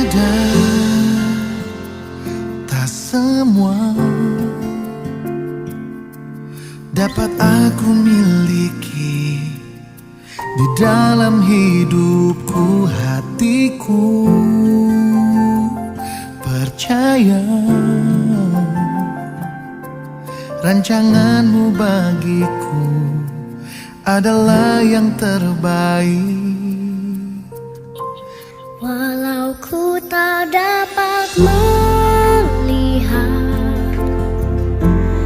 Dan tak semua dapat aku miliki di dalam hidupku. Hatiku percaya rancanganmu bagiku adalah yang terbaik. Walau ku tak dapat melihat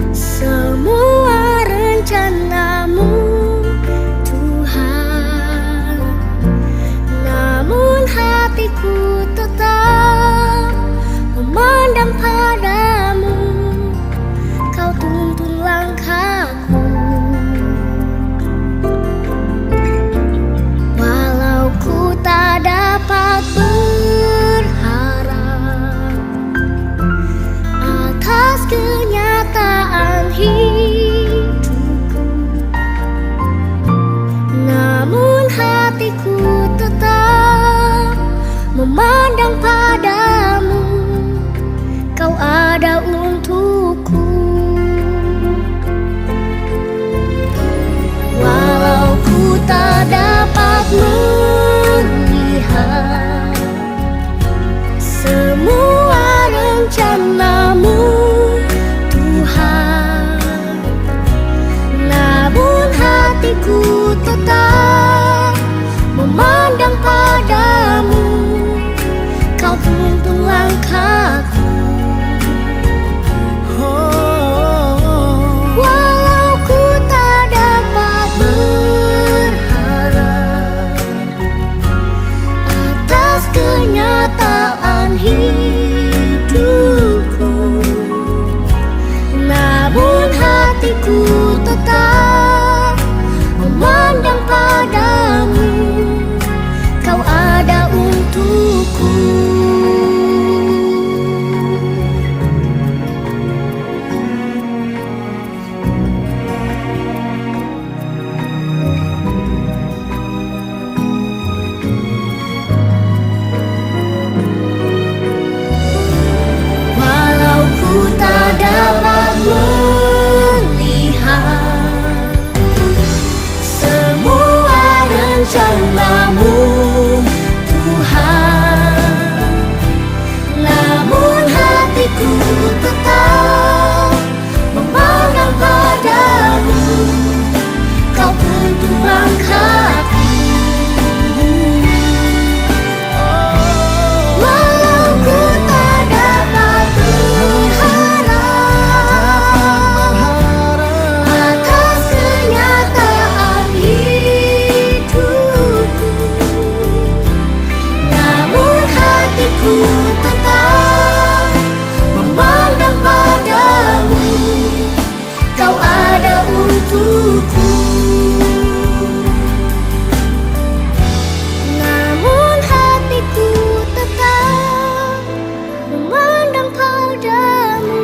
semua rencanamu, Tuhan, namun hatiku tetap memandang padamu. Kau tuntun langkahku. Walau ku tak dapat berharap atas kenyataan hidupku, namun hatiku tetap memandang padamu. Kau ada untukku. Walau ku tak dapat melihat semua rencanamu, Tuhan, namun hatiku tetap memandang padamu. Kau tuntun langkahku. Walau ku tak dapat berharap atas kenyataan hidupku, namun hatiku tetap memandang padamu. Kau ada untukku. Walau ku tak dapat melihat semua rencanamu, Tuhan, namun hatiku tetap memandang padamu. Kau tuntun langkahku. Walau ku tak dapat berharap atas kenyataan hidupku, namun hatiku tetap memandang padamu. Kau ada untukku. Namun hatiku tetap memandang padamu.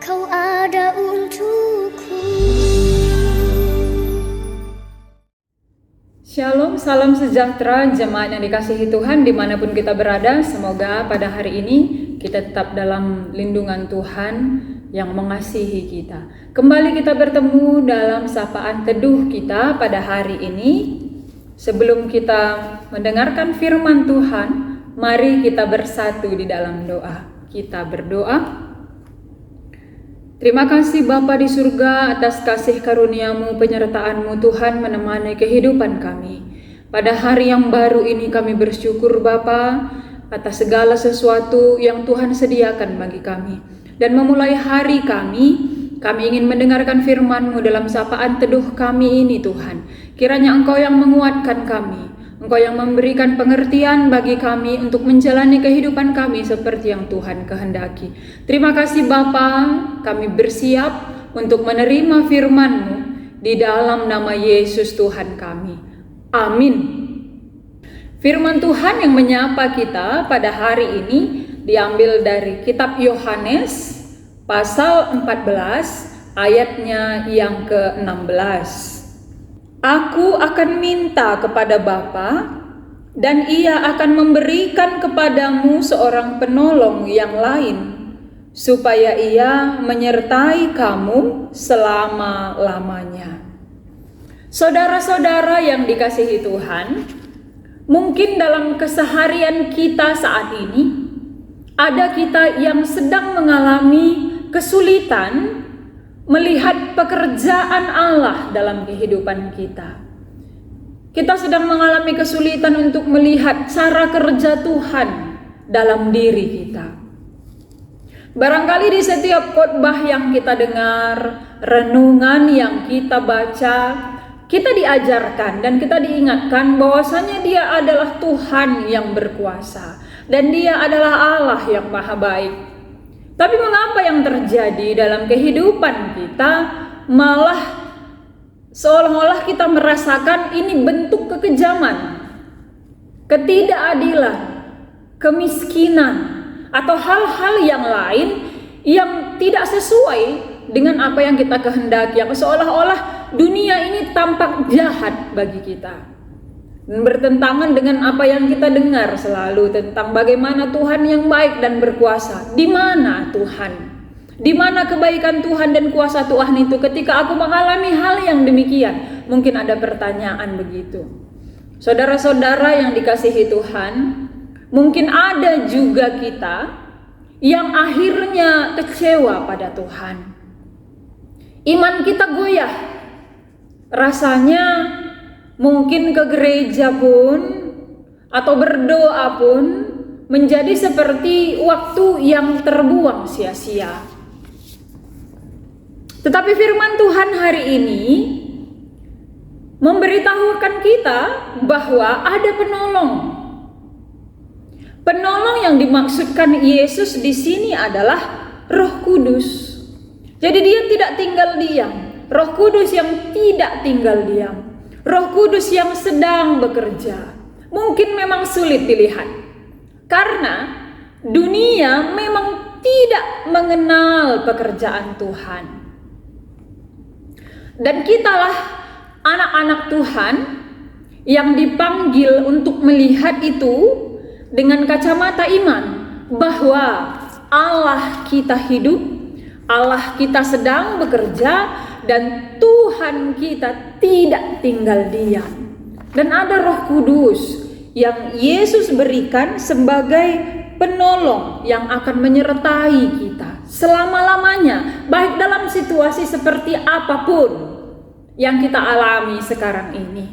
Kau ada untukku. Shalom, salam sejahtera jemaat yang dikasihi Tuhan dimanapun kita berada. Semoga pada hari ini kita tetap dalam lindungan Tuhan yang mengasihi kita. Kembali kita bertemu dalam sapaan teduh kita pada hari ini. Sebelum kita mendengarkan firman Tuhan, mari kita bersatu di dalam doa. Kita berdoa. Terima kasih Bapa di surga atas kasih karuniamu, penyertaan-Mu Tuhan menemani kehidupan kami. Pada hari yang baru ini kami bersyukur Bapa atas segala sesuatu yang Tuhan sediakan bagi kami. Dan memulai hari kami ingin mendengarkan firman-Mu dalam sapaan teduh kami ini Tuhan. Kiranya Engkau yang menguatkan kami, Engkau yang memberikan pengertian bagi kami untuk menjalani kehidupan kami seperti yang Tuhan kehendaki. Terima kasih Bapa, kami bersiap untuk menerima firman-Mu di dalam nama Yesus Tuhan kami. Amin. Firman Tuhan yang menyapa kita pada hari ini diambil dari kitab Yohanes pasal 14 ayatnya yang ke-16. Aku akan minta kepada Bapa, dan Ia akan memberikan kepadamu seorang penolong yang lain, supaya Ia menyertai kamu selama-lamanya. Saudara-saudara yang dikasihi Tuhan, mungkin dalam keseharian kita saat ini, ada kita yang sedang mengalami kesulitan melihat pekerjaan Allah dalam kehidupan kita. Kita sedang mengalami kesulitan untuk melihat cara kerja Tuhan dalam diri kita. Barangkali di setiap khotbah yang kita dengar, renungan yang kita baca, kita diajarkan dan kita diingatkan bahwasanya Dia adalah Tuhan yang berkuasa dan Dia adalah Allah yang maha baik. Tapi mengapa yang terjadi dalam kehidupan kita malah seolah-olah kita merasakan ini bentuk kekejaman, ketidakadilan, kemiskinan, atau hal-hal yang lain yang tidak sesuai dengan apa yang kita kehendaki, yang seolah-olah dunia ini tampak jahat bagi kita. Dan bertentangan dengan apa yang kita dengar selalu tentang bagaimana Tuhan yang baik dan berkuasa. Di mana Tuhan? Di mana kebaikan Tuhan dan kuasa Tuhan itu ketika aku mengalami hal yang demikian? Mungkin ada pertanyaan begitu. Saudara-saudara yang dikasihi Tuhan, mungkin ada juga kita yang akhirnya kecewa pada Tuhan. Iman kita goyah. Rasanya mungkin ke gereja pun atau berdoa pun menjadi seperti waktu yang terbuang sia-sia. Tetapi firman Tuhan hari ini memberitahukan kita bahwa ada penolong. Penolong yang dimaksudkan Yesus di sini adalah Roh Kudus. Jadi Dia tidak tinggal diam. Roh Kudus yang tidak tinggal diam. Roh Kudus yang sedang bekerja. Mungkin memang sulit dilihat karena dunia memang tidak mengenal pekerjaan Tuhan. Dan kitalah anak-anak Tuhan yang dipanggil untuk melihat itu dengan kacamata iman bahwa Allah kita hidup, Allah kita sedang bekerja, dan Tuhan kita tidak tinggal diam. Dan ada Roh Kudus yang Yesus berikan sebagai penolong yang akan menyertai kita selama-lamanya, baik dalam situasi seperti apapun yang kita alami sekarang ini.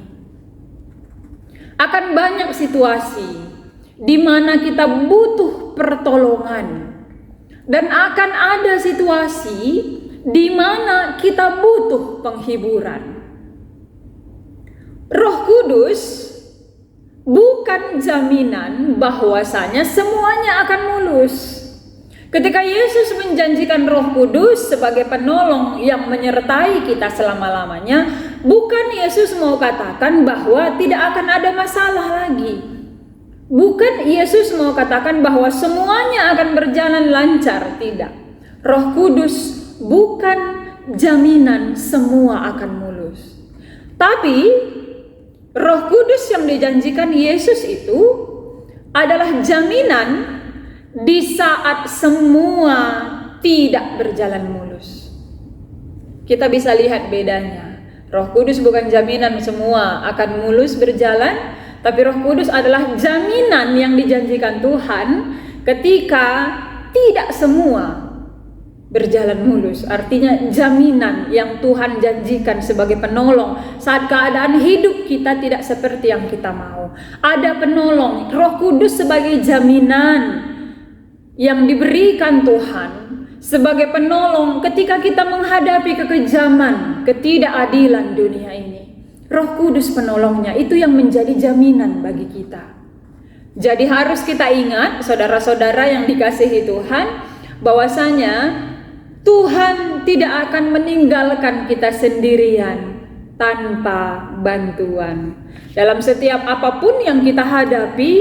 Akan banyak situasi di mana kita butuh pertolongan, dan akan ada situasi di mana kita butuh penghiburan. Roh Kudus bukan jaminan bahwasanya semuanya akan mulus. Ketika Yesus menjanjikan Roh Kudus sebagai penolong yang menyertai kita selama-lamanya, bukan Yesus mau katakan bahwa tidak akan ada masalah lagi. Bukan Yesus mau katakan bahwa semuanya akan berjalan lancar, tidak. Roh Kudus bukan jaminan semua akan mulus. Tapi Roh Kudus yang dijanjikan Yesus itu adalah jaminan di saat semua tidak berjalan mulus. Kita bisa lihat bedanya. Roh Kudus bukan jaminan semua akan mulus berjalan, tapi Roh Kudus adalah jaminan yang dijanjikan Tuhan ketika tidak semua berjalan mulus. Artinya jaminan yang Tuhan janjikan sebagai penolong saat keadaan hidup kita tidak seperti yang kita mau. Ada penolong, Roh Kudus sebagai jaminan yang diberikan Tuhan sebagai penolong ketika kita menghadapi kekejaman, ketidakadilan dunia ini. Roh Kudus penolongnya itu yang menjadi jaminan bagi kita. Jadi harus kita ingat, saudara-saudara yang dikasihi Tuhan, bahwasanya Tuhan tidak akan meninggalkan kita sendirian tanpa bantuan. Dalam setiap apapun yang kita hadapi,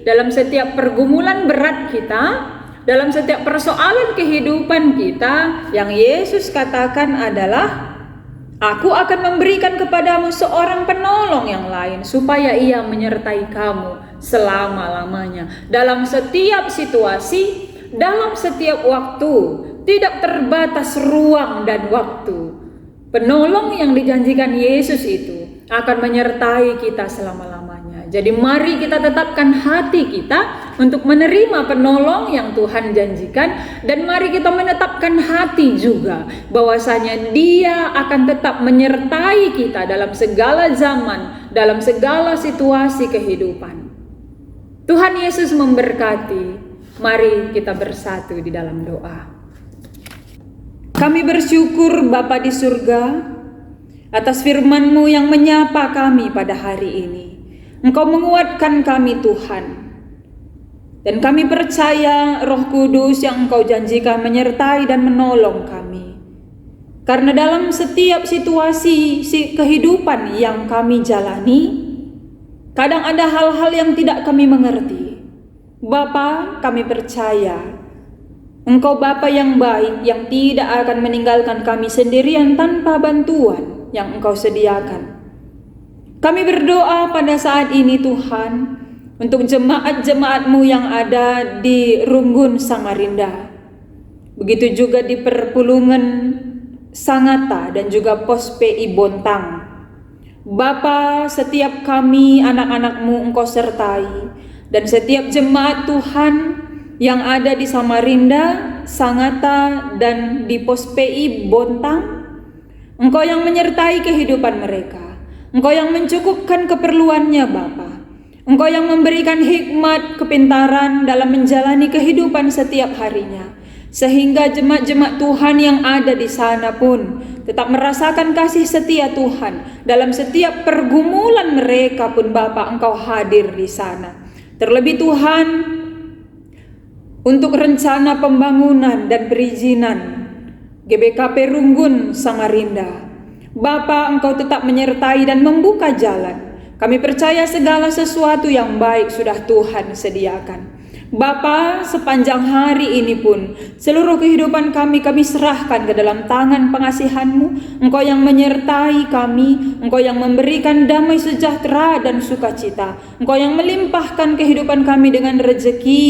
dalam setiap pergumulan berat kita, dalam setiap persoalan kehidupan kita, yang Yesus katakan adalah Aku akan memberikan kepadamu seorang penolong yang lain, supaya ia menyertai kamu selama-lamanya. Dalam setiap situasi, dalam setiap waktu, tidak terbatas ruang dan waktu. Penolong yang dijanjikan Yesus itu akan menyertai kita selama-lamanya. Jadi mari kita tetapkan hati kita untuk menerima penolong yang Tuhan janjikan, dan mari kita menetapkan hati juga bahwasanya Dia akan tetap menyertai kita dalam segala zaman, dalam segala situasi kehidupan. Tuhan Yesus memberkati. Mari kita bersatu di dalam doa. Kami bersyukur Bapa di surga atas firman-Mu yang menyapa kami pada hari ini. Engkau menguatkan kami Tuhan. Dan kami percaya Roh Kudus yang Engkau janjikan menyertai dan menolong kami. Karena dalam setiap situasi kehidupan yang kami jalani, kadang ada hal-hal yang tidak kami mengerti. Bapa, kami percaya Engkau Bapa yang baik, yang tidak akan meninggalkan kami sendirian tanpa bantuan yang Engkau sediakan. Kami berdoa pada saat ini Tuhan, untuk jemaat-jemaat-Mu yang ada di Runggun Samarinda, begitu juga di Perpulungan Sangatta dan juga Pos PI Bontang. Bapa, setiap kami anak-anak-Mu Engkau sertai, dan setiap jemaat Tuhan yang ada di Samarinda, Sangatta, dan di Pos PI Bontang, Engkau yang menyertai kehidupan mereka. Engkau yang mencukupkan keperluannya Bapa. Engkau yang memberikan hikmat, kepintaran dalam menjalani kehidupan setiap harinya. Sehingga jemaat-jemaat Tuhan yang ada di sana pun tetap merasakan kasih setia Tuhan. Dalam setiap pergumulan mereka pun Bapa, Engkau hadir di sana. Terlebih Tuhan, untuk rencana pembangunan dan perizinan GBKP Runggun Samarinda, Bapa, Engkau tetap menyertai dan membuka jalan. Kami percaya segala sesuatu yang baik sudah Tuhan sediakan. Bapa, sepanjang hari ini pun seluruh kehidupan kami serahkan ke dalam tangan pengasihan-Mu. Engkau yang menyertai kami, Engkau yang memberikan damai sejahtera dan sukacita. Engkau yang melimpahkan kehidupan kami dengan rezeki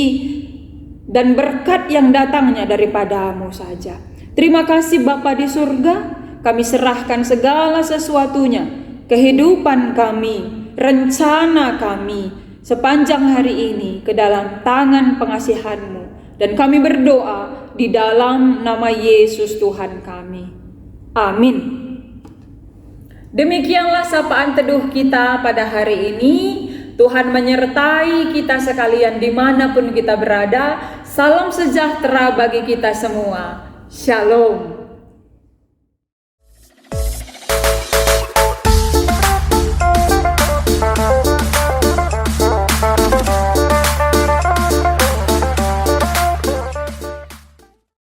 dan berkat yang datangnya daripada-Mu saja. Terima kasih Bapa di surga. Kami serahkan segala sesuatunya, kehidupan kami, rencana kami sepanjang hari ini ke dalam tangan pengasihan-Mu. Dan kami berdoa di dalam nama Yesus Tuhan kami. Amin. Demikianlah sapaan teduh kita pada hari ini. Tuhan menyertai kita sekalian dimanapun kita berada. Salam sejahtera bagi kita semua. Shalom.